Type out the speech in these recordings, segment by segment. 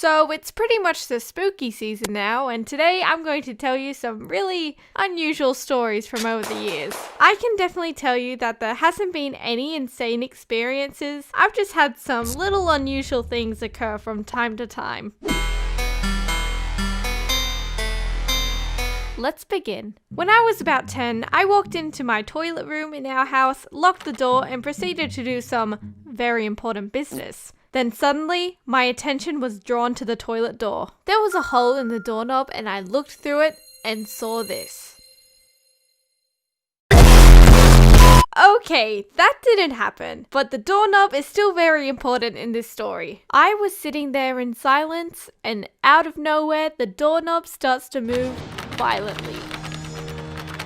So it's pretty much the spooky season now, and today I'm going to tell you some really unusual stories from over the years. I can definitely tell you that there hasn't been any insane experiences. I've just had some little unusual things occur from time to time. Let's begin. When I was about 10, I walked into my toilet room in our house, locked the door, and proceeded to do some very important business. Then suddenly, my attention was drawn to the toilet door. There was a hole in the doorknob and I looked through it and saw this. Okay, that didn't happen, but the doorknob is still very important in this story. I was sitting there in silence and out of nowhere, the doorknob starts to move violently.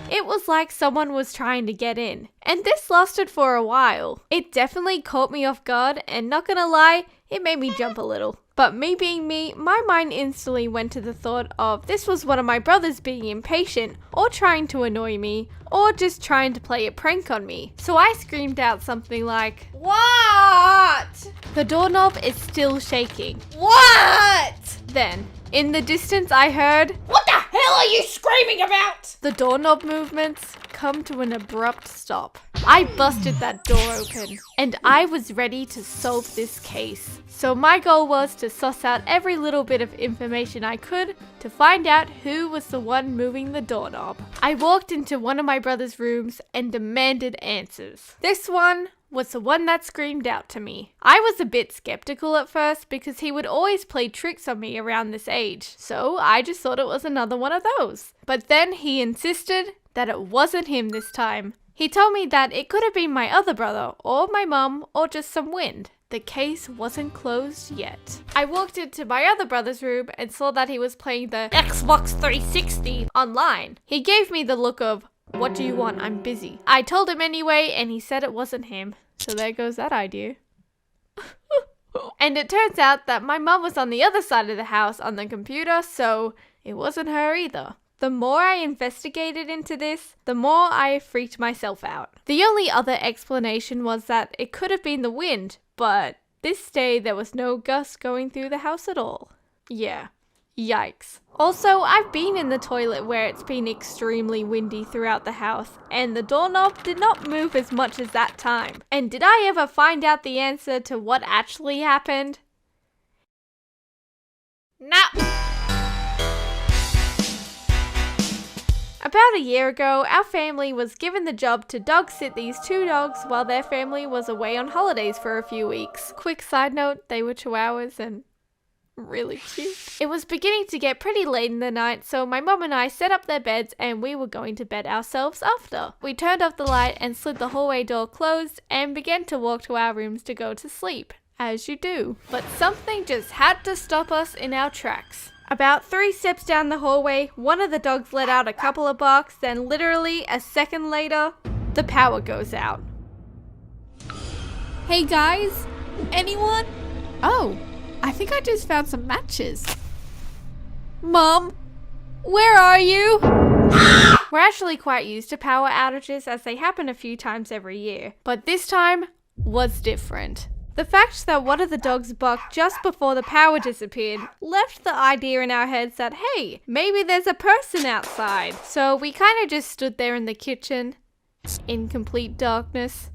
It was like someone was trying to get in, and this lasted for a while. It definitely caught me off guard, and not gonna lie, it made me jump a little. But me being me, my mind instantly went to the thought of this was one of my brothers being impatient, or trying to annoy me, or just trying to play a prank on me. So I screamed out something like, "What?" The doorknob is still shaking. "What?" Then, in the distance I heard, "What the hell are you screaming about?" The doorknob movements come to an abrupt stop. I busted that door open, and I was ready to solve this case. So my goal was to suss out every little bit of information I could to find out who was the one moving the doorknob. I walked into one of my brother's rooms and demanded answers. This one was the one that screamed out to me. I was a bit skeptical at first because he would always play tricks on me around this age, so I just thought it was another one of those. But then he insisted that it wasn't him this time. He told me that it could have been my other brother, or my mum, or just some wind. The case wasn't closed yet. I walked into my other brother's room and saw that he was playing the Xbox 360 online. He gave me the look of, "What do you want? I'm busy." I told him anyway, and he said it wasn't him. So there goes that idea. And it turns out that my mum was on the other side of the house on the computer, so it wasn't her either. The more I investigated into this, the more I freaked myself out. The only other explanation was that it could have been the wind, but this day there was no gust going through the house at all. Yeah, yikes. Also, I've been in the toilet where it's been extremely windy throughout the house, and the doorknob did not move as much as that time. And did I ever find out the answer to what actually happened? No. About a year ago, our family was given the job to dog sit these two dogs while their family was away on holidays for a few weeks. Quick side note, they were chihuahuas and really cute. It was beginning to get pretty late in the night, so my mum and I set up their beds and we were going to bed ourselves after. We turned off the light and slid the hallway door closed and began to walk to our rooms to go to sleep, as you do. But something just had to stop us in our tracks. About 3 steps down the hallway, one of the dogs let out a couple of barks, then literally a second later, the power goes out. Hey guys, anyone? Oh, I think I just found some matches. Mom, where are you? We're actually quite used to power outages as they happen a few times every year, but this time was different. The fact that one of the dogs barked just before the power disappeared left the idea in our heads that, hey, maybe there's a person outside. So we kind of just stood there in the kitchen, in complete darkness,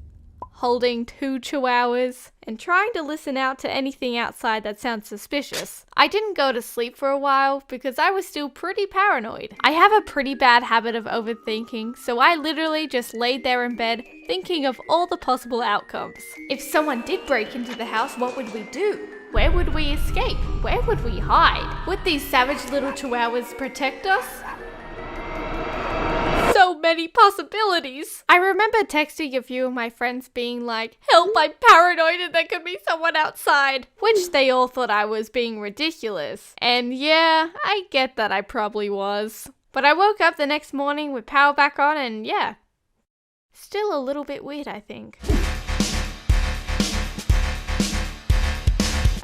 holding 2 chihuahuas, and trying to listen out to anything outside that sounds suspicious. I didn't go to sleep for a while because I was still pretty paranoid. I have a pretty bad habit of overthinking, so I literally just laid there in bed thinking of all the possible outcomes. If someone did break into the house, what would we do? Where would we escape? Where would we hide? Would these savage little chihuahuas protect us? So many possibilities. I remember texting a few of my friends being like, "Help, I'm paranoid and there could be someone outside," which they all thought I was being ridiculous. And yeah, I get that I probably was. But I woke up the next morning with power back on and yeah, still a little bit weird, I think.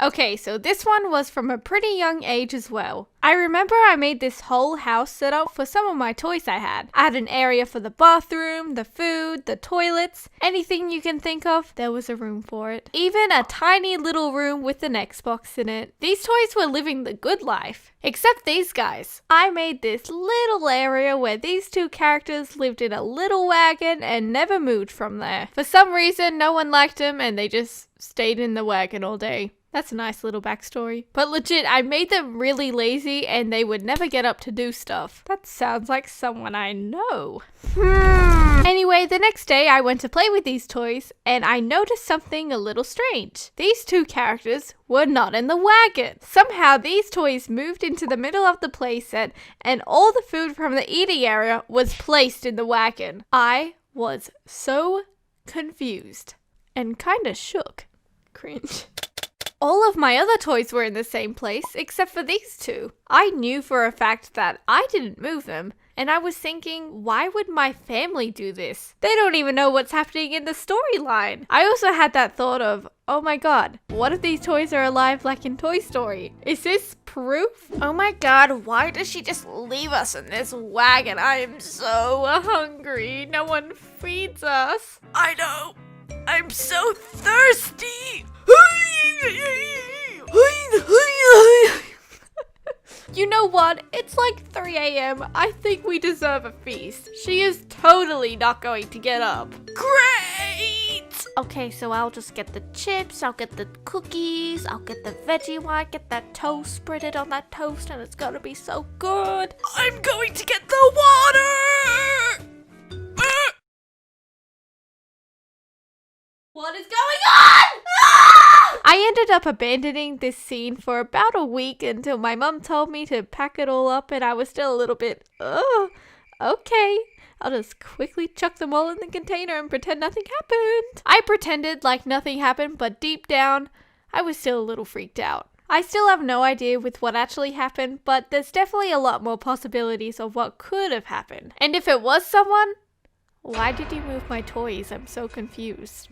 Okay, so this one was from a pretty young age as well. I remember I made this whole house setup for some of my toys I had. I had an area for the bathroom, the food, the toilets, anything you can think of, there was a room for it. Even a tiny little room with an Xbox in it. These toys were living the good life. Except these guys. I made this little area where these two characters lived in a little wagon and never moved from there. For some reason, no one liked them and they just stayed in the wagon all day. That's a nice little backstory. But legit, I made them really lazy and they would never get up to do stuff. That sounds like someone I know. Anyway, the next day I went to play with these toys and I noticed something a little strange. These two characters were not in the wagon. Somehow these toys moved into the middle of the playset and all the food from the eating area was placed in the wagon. I was so confused and kinda shook. Cringe. All of my other toys were in the same place, except for these two. I knew for a fact that I didn't move them, and I was thinking, why would my family do this? They don't even know what's happening in the storyline. I also had that thought of, oh my god, what if these toys are alive like in Toy Story? Is this proof? Oh my god, why does she just leave us in this wagon? I am so hungry. No one feeds us. I know. I'm so thirsty. You know what? It's like 3 a.m. I think we deserve a feast. She is totally not going to get up. Great! Okay, so I'll just get the chips, I'll get the cookies, I'll get the Veggie White, get that toast, spread it on that toast, and it's gonna be so good. I'm going to get the water! What is going on? I ended up abandoning this scene for about a week until my mum told me to pack it all up and I was still a little bit, okay. I'll just quickly chuck them all in the container and pretend nothing happened. I pretended like nothing happened, but deep down, I was still a little freaked out. I still have no idea with what actually happened, but there's definitely a lot more possibilities of what could have happened. And if it was someone, why did you move my toys? I'm so confused.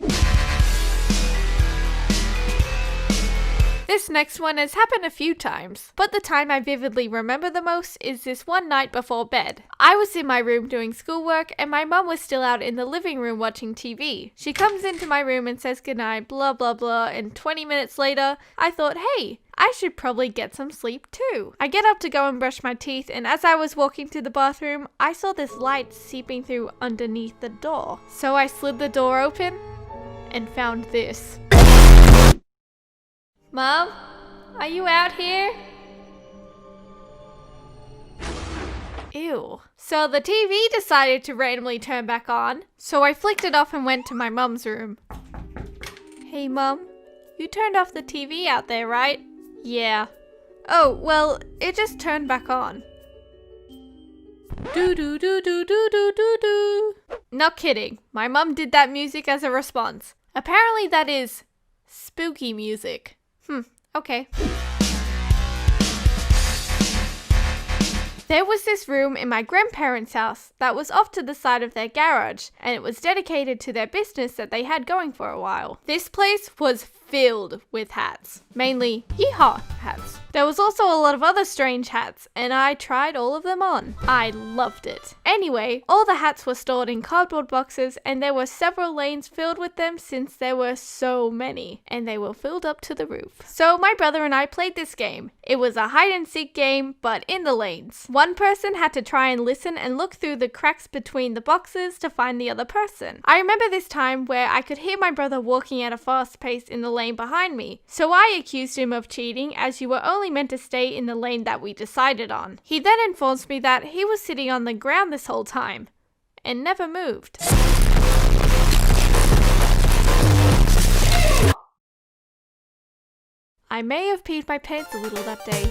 This next one has happened a few times, but the time I vividly remember the most is this one night before bed. I was in my room doing schoolwork and my mum was still out in the living room watching TV. She comes into my room and says goodnight, blah blah blah, and 20 minutes later, I thought, hey, I should probably get some sleep too. I get up to go and brush my teeth, and as I was walking to the bathroom, I saw this light seeping through underneath the door. So I slid the door open and found this. Mom, are you out here? Ew. So the TV decided to randomly turn back on, so I flicked it off and went to my mum's room. Hey Mum, you turned off the TV out there, right? Yeah. Oh, well, it just turned back on. Do do do do do do do do. Not kidding. My mum did that music as a response. Apparently that is spooky music. Okay. There was this room in my grandparents' house that was off to the side of their garage, and it was dedicated to their business that they had going for a while. This place was filled with hats, mainly yeehaw hats. There was also a lot of other strange hats, and I tried all of them on. I loved it. Anyway, all the hats were stored in cardboard boxes, and there were several lanes filled with them since there were so many, and they were filled up to the roof. So my brother and I played this game. It was a hide and seek game, but in the lanes. One person had to try and listen and look through the cracks between the boxes to find the other person. I remember this time where I could hear my brother walking at a fast pace in the lane behind me, so I accused him of cheating as you were only meant to stay in the lane that we decided on. He then informs me that he was sitting on the ground this whole time and never moved. I may have peed my pants a little that day.